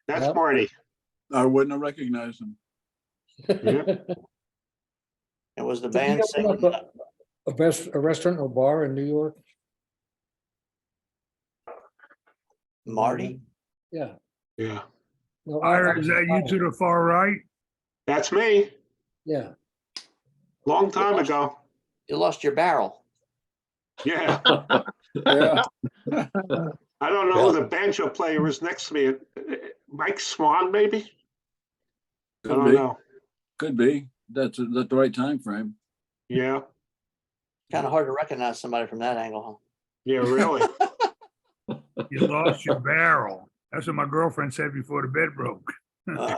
That's Yep. Marty. I wouldn't have recognized him. It was the Did you band open singing. up a restaurant or bar in New York? Marty? Yeah. Yeah, No, Ira, is that you to the far right? that's me. Yeah. Long time ago. You lost your barrel. Yeah. Yeah. I don't know who the banjo player is next to me. Mike Swan, maybe? I Could don't be. know. Could be. That's the right time frame. Yeah, Kind of hard to recognize somebody from that angle, yeah, really. You lost your barrel. That's what my girlfriend said before the bed broke. huh?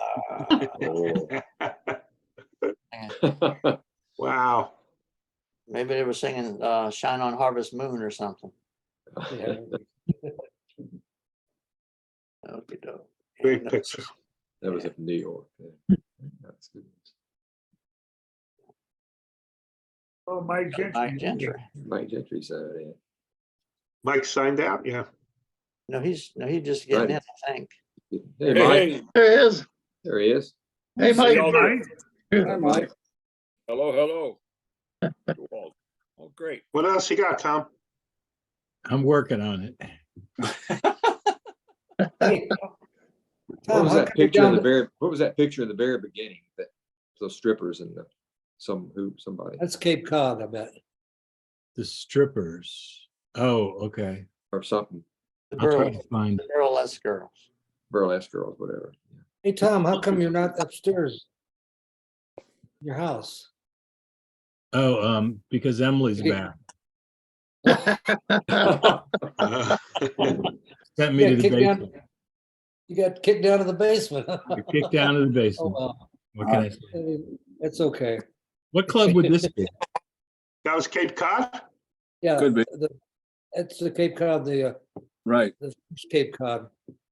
oh. Wow. Maybe they were singing Shine on Harvest Moon or something. Yeah. Okay, dope. Great picture. That was in New York. Yeah. That's good. Oh, Mike Mike Gentry. Gentry. Mike Gentry said it. Mike signed out, yeah. No, he's just getting in, Right. I think. Hey, Mike. There he is. There he is. Hey, Hey, Mike. Mike. Hi, Mike. Hello, hello. Oh, great. What else you got, Tom? I'm working on it. Hey, What Tom, was how that come you're picture in down the to- very, what was that picture in the very beginning? That those strippers and somebody That's Cape Cod, I bet. The strippers. Oh, okay. or something, The I'll try girls, to find. the burlesque girls. burlesque girls, whatever. Hey, Tom, how come you're not upstairs? Your house? Oh, because Emily's back. Sent me to the basement. You got kicked down to the basement. huh? You're kicked down to the Oh, basement. well, What can I say? it's okay. What club would this be? That was Cape Cod? Yeah. Could be. It's the Cape Cod, the Right. first Cape Cod.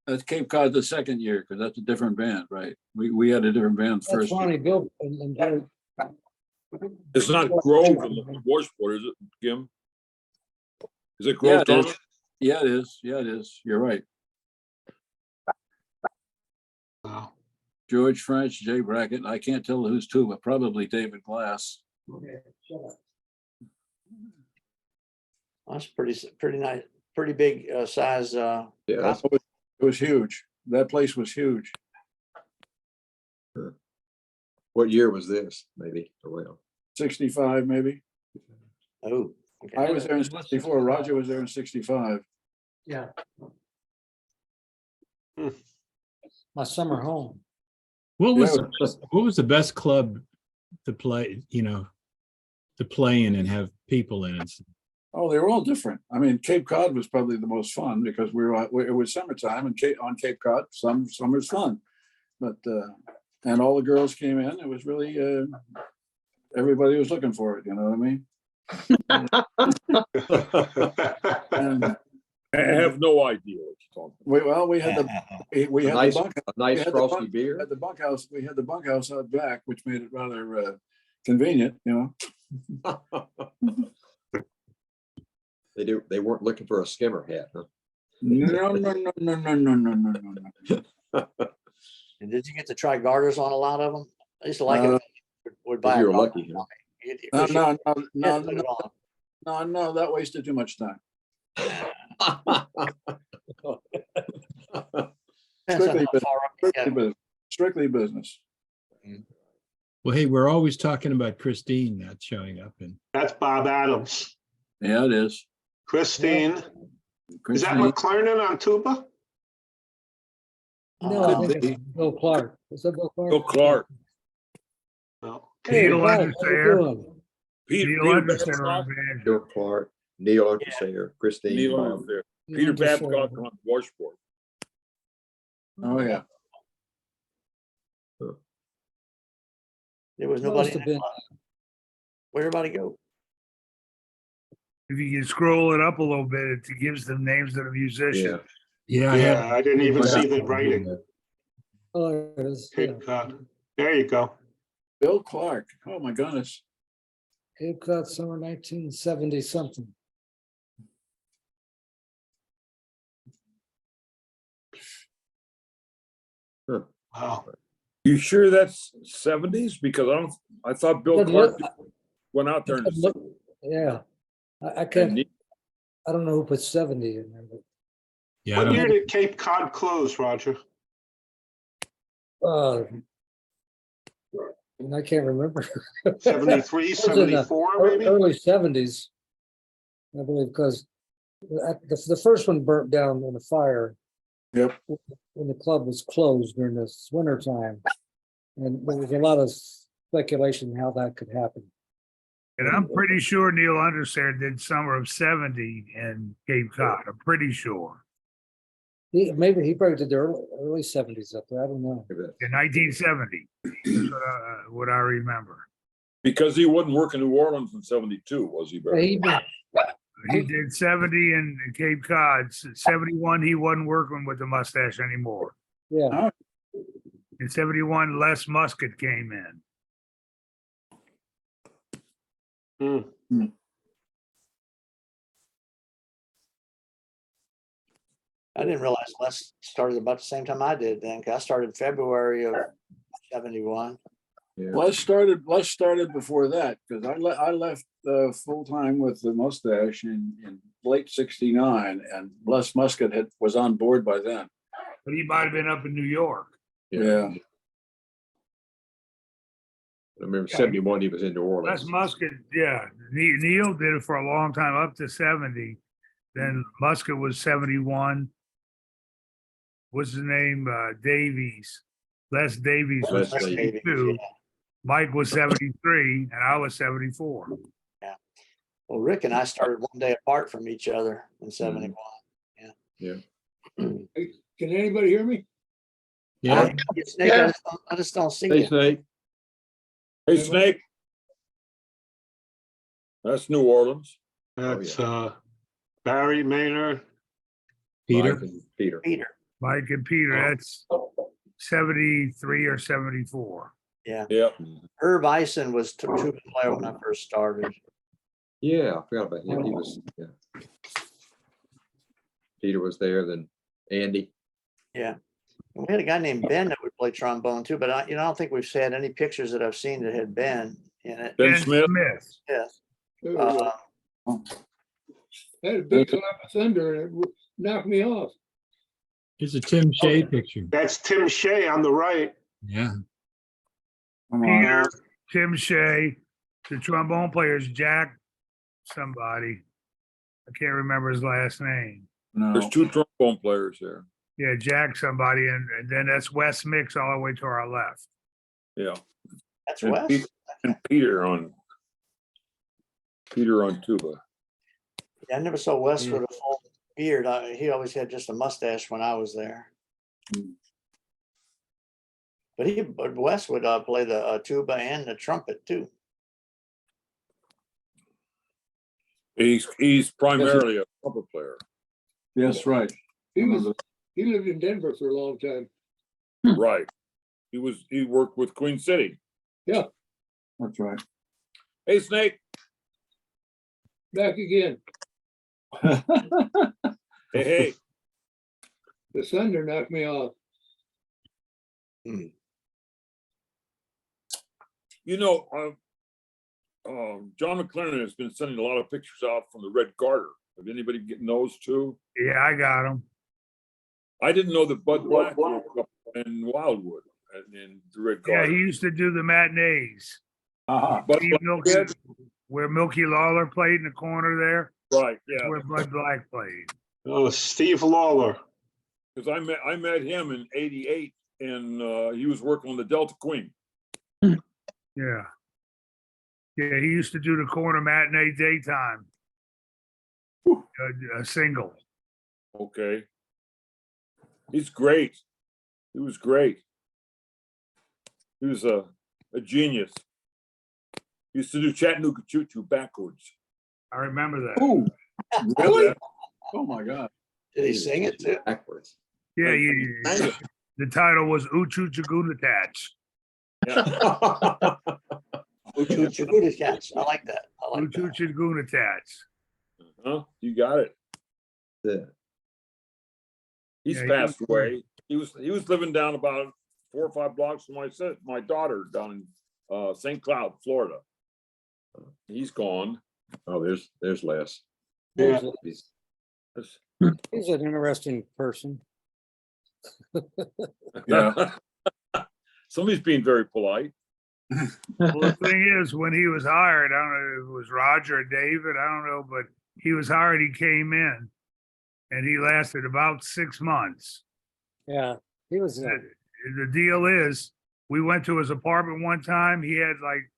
That's Cape Cod the second year, because that's a different band, right? We had a different band That's first. year. Ronnie Bill. and It's not Grove in the Washport, is it, Jim? Is it Yeah, Grove? it is. Thomas? Yeah, it is. Yeah, it is. You're right. Wow. George French, Jay Brackett. I can't tell who's two, but probably David Glass. That's pretty nice, pretty big size. Yeah, that's It was huge. That place was huge. what year was this? Maybe or well, 65, maybe. Oh, okay. I was there in 64. Roger was there in 65. Yeah. Hmm. My summer home. What was Yeah. what was the best club to play, to play in and have people in it? Oh, they were all different. I mean, Cape Cod was probably the most fun because it was summertime and on Cape Cod, summer's fun. But, and all the girls came in. It was really, everybody was looking for it, you know what I mean? And I have no idea what you're talking we had we a had nice, the bunk, a nice we had the frosty bunk- beer. at the bunkhouse. We had the bunkhouse out back, which made it rather convenient, you know. They weren't looking for a skimmer hat, huh? No. And did you get to try garters on a lot of them? I used to like it. Would buy. If a you were garter. lucky, huh? No, that wasted too much time. Depends on Strictly how far up you Strictly go. business. Strictly business. Well, hey, we're always talking about Christine not showing up and That's Bob Adams. Yeah, it is. Christine, is that Christine, McClernon on tuba? No, I Could think be. it's Bill Clark. Is that Bill Clark? Bill Clark, No. Hey, Neil Clark, how you Undersayer. doing? Neil Peter Undersayer on Babcock, banjo. Bill Clark, Neil Undersinger, Christine. Neil Bob. Undersayer, You Peter understand. Babcock on washboard. Oh, yeah. There was Must nobody. have been. Where'd everybody go? If you can scroll it up a little bit, it gives the names of the Yeah, musicians. yeah, Yeah, I didn't even see the writing. Oh, there it is. Yeah. Cape Cod. There you go. Bill Clark. Oh, my goodness. Cape Cod summer 1970 something. Wow. You sure that's seventies? Because I thought Bill Doesn't Clark look- went out there in the doesn't look- Yeah, I and can't, he- I don't know who put 70 in there, but yeah. I What don't- year did Cape Cod close, Roger? and I can't remember. 73, It was in the 74, maybe? Early 70s, I believe, because the first one burnt down in a fire. Yep. When the club was closed during this winter time. And there was a lot of speculation how that could happen. And I'm pretty sure Neil Undersayer did summer of 70 in Cape Cod. I'm pretty sure. Maybe he probably did the early 70s up there. I don't know. In 1970. That's what I remember. because he wasn't working New Orleans in 72, was he, Barry? He did 70 in Cape Cod. 71, he wasn't working with the mustache anymore. Yeah. In 71, Les Muscat came in. I didn't realize Les started about the same time I did then, 'cause I started February of 71. yeah. Les started before that because I left full time with the mustache in late '69, and Les Muscat was on board by then. But he might have been up in New York. Yeah. I remember 71, he was in New Orleans. Les Muscat, yeah. Neil did it for a long time, up to 70. Then Muscat was 71. What's his name? Davies. Les Davies was Les Davies, 72. Mike was 73, and I was 74. Well, Rick and I started one day apart from each other in 71. Yeah. Can anybody hear me? Yeah, Snake, I just don't see Hey, you. Snake. Hey, Snake. That's New Orleans. That's Barry Maynard. Peter. Mike and Peter. Peter. Mike and Peter, that's 73 or 74. Yeah. Yeah. Herb Eisen was tuba player when I first started. Yeah, I forgot about him. He was, yeah. Peter was there, then Andy. Yeah. And we had a guy named Ben that would play trombone too, but I don't think we've had any pictures that I've seen that had Ben in it. Ben Smith. Yes. There we go. I had a big clap of thunder and it knocked me off. Here's a Tim Shea picture. That's Tim Shea on the right. Yeah. Come on. Peter, Tim Shea, the trombone players, Jack somebody. I can't remember his last name. No. There's two trombone players there. Yeah, Jack somebody, and then that's Wes Mix all the way to our left. Yeah. That's And Wes. Peter on tuba. Yeah, I never saw Wes with a full beard. He always had just a mustache when I was there. Hmm. But Wes would play the tuba and the trumpet too. He's primarily a trumpet player. Yes, right. He lived in Denver for a long time. Right. He worked with Queen City. That's right. Hey, Snake. Back again. Hey. The thunder knocked me off. You know, John McLaren has been sending a lot of pictures out from the Red Garter. Have anybody getting those too? Yeah, I got him. I didn't know that Bud Black was up in Wildwood. in Red Yeah, he Carter. used to do the matinees. Uh-huh. But Steve Milky, where Milky Lawler played in the corner there, right, yeah, where Bud Black played. Oh, Steve Lawler. because I met him in '88, and he was working on the Delta Queen. Yeah. Yeah, he used to do the corner matinee daytime. A single. Okay, he's great. He was great. He was a genius. He used to do Chattanooga Choo Choo backwards. I remember that. Ooh, really? Oh, my God. Did he sing it too? Backwards. Yeah, Kind of. the title was Uchu Chagunatach. Yeah. Cats. I like that. I like Uchu that. Chagunatach. Huh? You got it. Yeah. He's Yeah, he passed was away. He was living down about 4 or 5 blocks from my daughter down in St. Cloud, Florida. He's gone. Oh, there's Les. Yeah. He's- He's an interesting person. Yeah. Somebody's being very polite. Well, the thing is, when he was hired, I don't know if it was Roger or David, I don't know, but he was hired, he came in and he lasted about 6 months. Yeah, he was. The deal is, we went to his apartment one time, he had like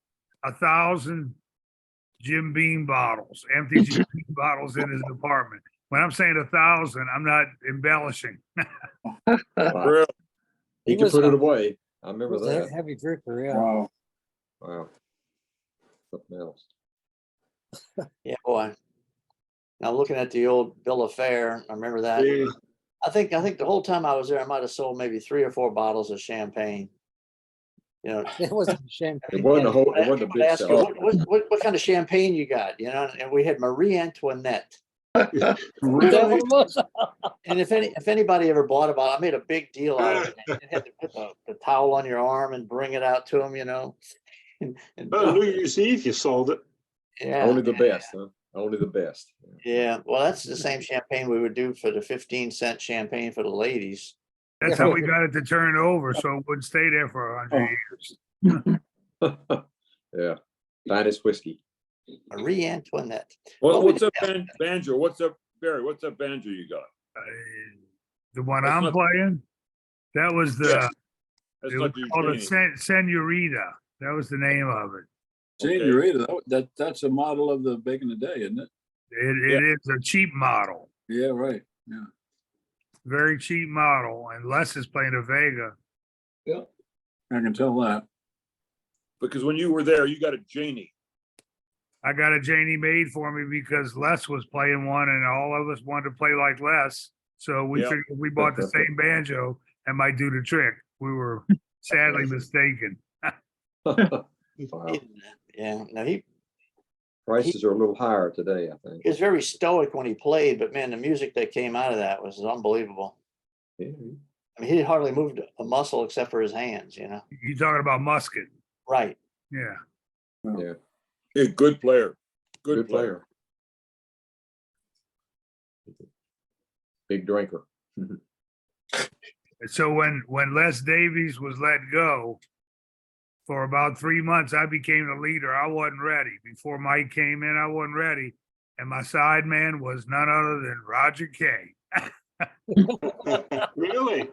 1,000 Jim Beam bottles, empty Jim Beam bottles in his apartment. When I'm saying 1,000, I'm not embellishing. Wow. Really? He He could was put it a- away. I He remember was a that. heavy drinker, yeah. Wow. Wow. Something else. Yeah, boy. Now looking at the old bill of fare, I remember that. Yeah. I think the whole time I was there, I might have sold maybe 3 or 4 bottles of champagne. You know, It was a shame. It wasn't a whole, it wasn't a people big would ask you, seller. what kind of champagne you got? You know, and we had Marie Antoinette. Is that Really? what it was? And if anybody ever bought a bottle, I made a big deal out of it. You had to put the towel on your arm and bring it out to them, you know. And, Oh, New Year's Eve, you sold it. yeah, Only the best, huh? Only the best. yeah. Well, that's the same champagne we would do for the 15-cent champagne for the ladies. That's how we got it to turn over, so it wouldn't stay there for 100 years. Yeah. Finest whiskey. Marie Antoinette. Well, What's up, banjo? What's up, Barry? What's up, banjo you got? The one That's I'm not- playing, that was Yeah. it That's was not your called a Janie. Senorita. That was the name of it. Senorita, that's a model of the back in the day, isn't it? It is a cheap model, Yeah, right. Yeah. very cheap model, and Les is playing a Vega. I can tell that. Because when you were there, you got a Janie. I got a Janie made for me because Les was playing one, and all of us wanted to play like Les. So we Yeah. figured if we bought the same banjo, that might do the trick. We were sadly mistaken. Wow. Yeah. Now he Prices are a little higher today, I think. was very stoic when he played, but man, the music that came out of that was unbelievable. Yeah. I mean, he hardly moved a muscle except for his hands, you know. You talking about Musket? Right. Yeah. Yeah. Hey, good player. Good player. Big drinker. So when Les Davies was let go, for about 3 months, I became the leader. I wasn't ready. Before Mike came in, I wasn't ready. And my side man was none other than Roger Kay. Really?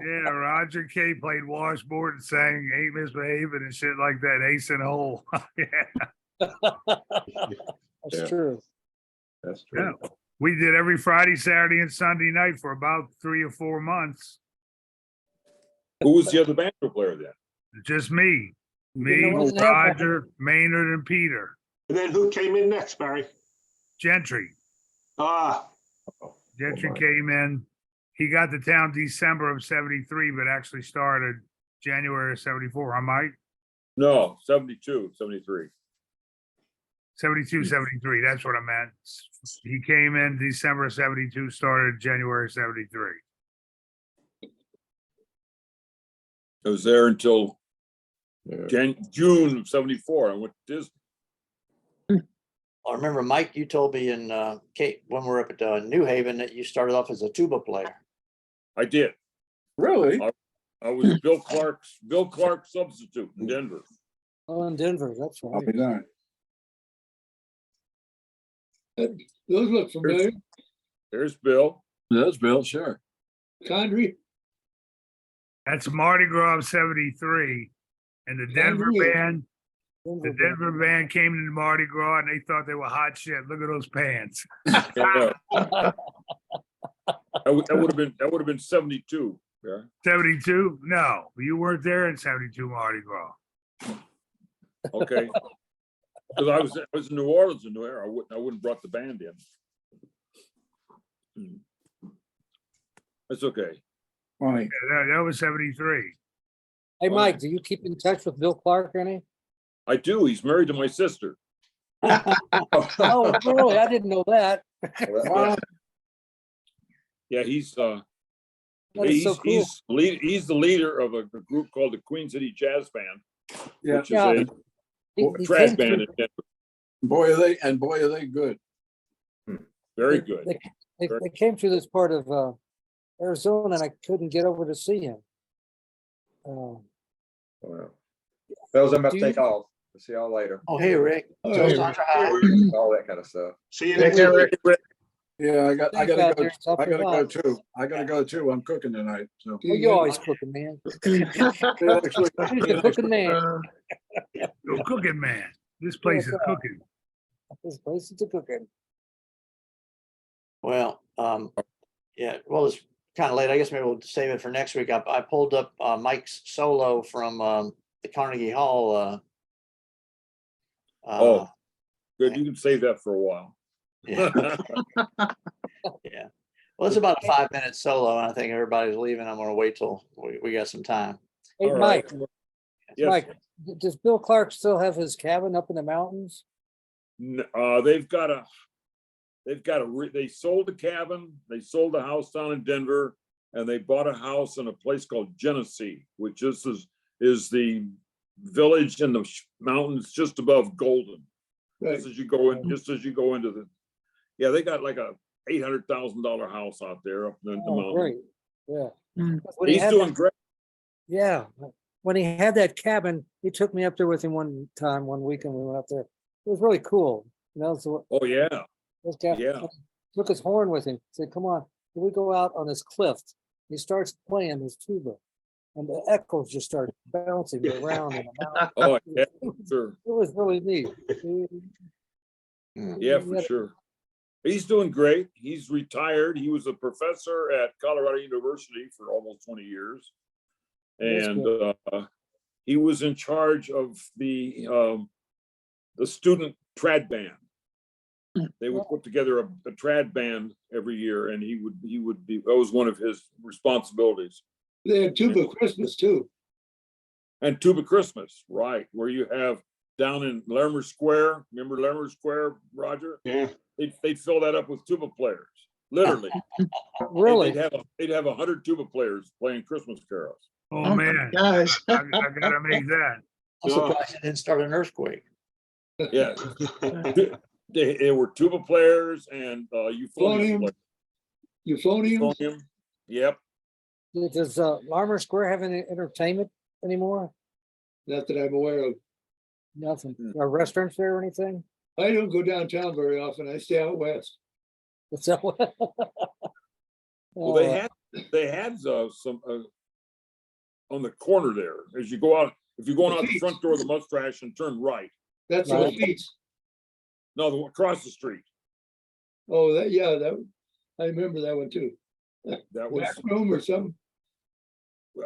Yeah, Roger Kay played washboard and sang Ain't Misbehaving and shit like that, Ace in the Hole. Yeah. That's Yeah. true. That's true. Yeah. We did every Friday, Saturday, and Sunday night for about 3 or 4 months. Who was the other banjo player then? Just me, You know what? Roger, Maynard, and Peter. And then who came in next, Barry? Gentry. Ah, Gentry my. came in. He got to town December of '73, but actually started January of '74. Am I? No, 72, 73. 72, 73. That's what I meant. He came in December of '72, started January of '73. I was there until Yeah. June of 74. I went to Disney. I remember, Mike, you told me in Kate when we were up at New Haven that you started off as a tuba player. I did. Really? I was Bill Clark's substitute in Denver. Oh, in Denver, that's I'll right. be darned. Those look familiar. There's Bill. That's Bill, sure. Condrey, That's Mardi Gras of 73. And the Denver Unreal. band, Denver the band. Denver band came into Mardi Gras and they thought they were hot shit. Look at those pants. Yeah. That would have been 72. Yeah. 72? No, you weren't there in 72 Mardi Gras. Okay. Because I was in New Orleans in New Era. I wouldn't brought the band in. That's okay. Funny. Yeah, that was 73. Hey, Mike, do you keep in touch with Bill Clark any? I do. He's married to my sister. Oh, really? I didn't know that. Wow. Yeah, he's That is so cool. he's the leader of a group called the Queen City Jazz Band, Yeah. which is Yeah. a He trash came band through- in Denver. Boy, are they good. Very good. They came through this part of Arizona and I couldn't get over to see him. Well, Fellas, I'm about Do to you- take off. See y'all later. Oh, hey, Rick. Oh, Tell hey, Sandra hi. All that kind of stuff. See you Take next care, week. Rick. Yeah, I Thanks gotta out go. there, tough I gotta as go rock. too. I gotta go too. I'm cooking tonight, so. Oh, you're always cooking, man. See you next week. Who's the cooking man? Yo, cooking man. This place is cooking. This place is a cooking. Well, yeah, well, it's kind of late. I guess maybe we'll save it for next week. I pulled up Mike's solo from the Carnegie Hall. Oh, good. You can save that for a while. Yeah. Yeah. Well, it's about a 5-minute solo, and I think everybody's leaving. I'm gonna wait till we got some time. Hey, All Mike, right. Yes. Mike, does Bill Clark still have his cabin up in the mountains? They've got they sold the cabin, they sold the house down in Denver, and they bought a house in a place called Genesee, which is the village in the mountains just above Golden. Right. Just as you go into the, yeah, they got like a $800,000 house out there up in the Oh, mountain. great. Yeah. When he He's had doing that- great. Yeah. When he had that cabin, he took me up there with him one weekend. We went up there. It was really cool. You know, so Oh, yeah, this guy yeah. took his horn with him. Said, "Come on, can we go out on this cliff?" He starts playing his tuba, and the echoes just start bouncing around in the mountain. Oh, yeah, sure. It was really neat. Yeah, for sure. He's doing great. He's retired. He was a professor at Colorado University for almost 20 years. That's And he was in charge of the student trad band. They would put together a trad band every year, and he would be, that was one of his responsibilities. They had Tuba Christmas too. And Tuba Christmas, right, where you have down in Lermer Square, remember Lermer Square, Roger? Yeah. They'd fill that up with tuba players, literally. Really? They'd have 100 tuba players playing Christmas carols. Oh, man. Guys. I gotta make that. I'm surprised it didn't start an earthquake. Yeah. They were tuba players and euphonium Euphonium. players. Euphonium. Yep. Does Larmer Square have any entertainment anymore? Not that I'm aware of. Nothing. Are restaurants there or anything? I don't go downtown very often. I stay out west. What's that? Well, they had some on the corner there. As you go out, if you're going out the front door of the Mustache and turn right. That's Right. the feats. No, across the street. Oh, I remember that one too. That was, Back room or something.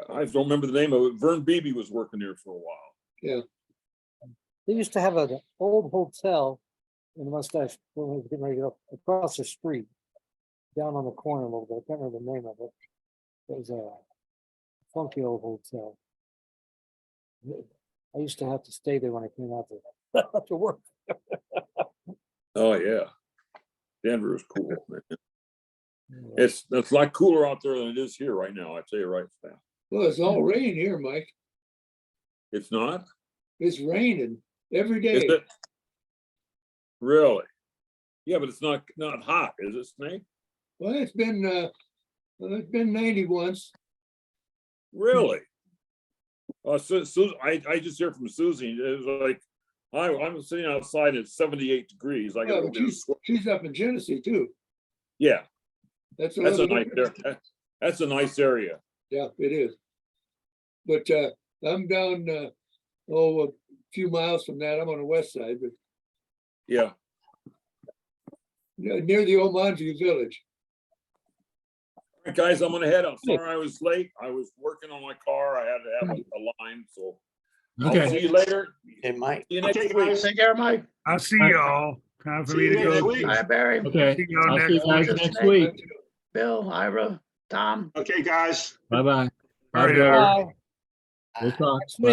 I don't remember the name of it. Vern Beebe was working there for a while. They used to have an old hotel in the Mustache, when we were getting ready to go across the street, down on the corner a little bit. I can't remember the name of it. It was a funky old hotel. I used to have to stay there when I came out to work. Oh, yeah. Denver is cool, man. It's a lot cooler out there than it is here right now. I tell you right now. Well, it's all rain here, Mike. It's not? It's raining every Is day. it? Really? Yeah, but it's not hot, is it, Snake? Well, it's been 90 once. Really? I just heard from Susie, it was like, I'm sitting outside at 78 degrees. I Yeah, gotta go but get a sweat. she's up in Genesee too. Yeah, That's a that's a little nice, different. that's a nice area. Yeah, it is. But I'm down, a few miles from that. I'm on the west side, but Yeah. near the old Monview Village. All right, guys, I'm gonna head. I'm sorry I was late. I was working on my car. I had to have a line, so. I'll Okay. see you later. It might. See you next Okay, week. guys. Take care, Mike. I'll see All right. y'all. Time for See me you to next go. week. All right, Barry, Okay. See y'all I'll see next you guys week. next week. Bill, Ira, Tom. Okay, guys. Bye-bye. All right, Bye, Ira. We'll talk. Next week. Bye.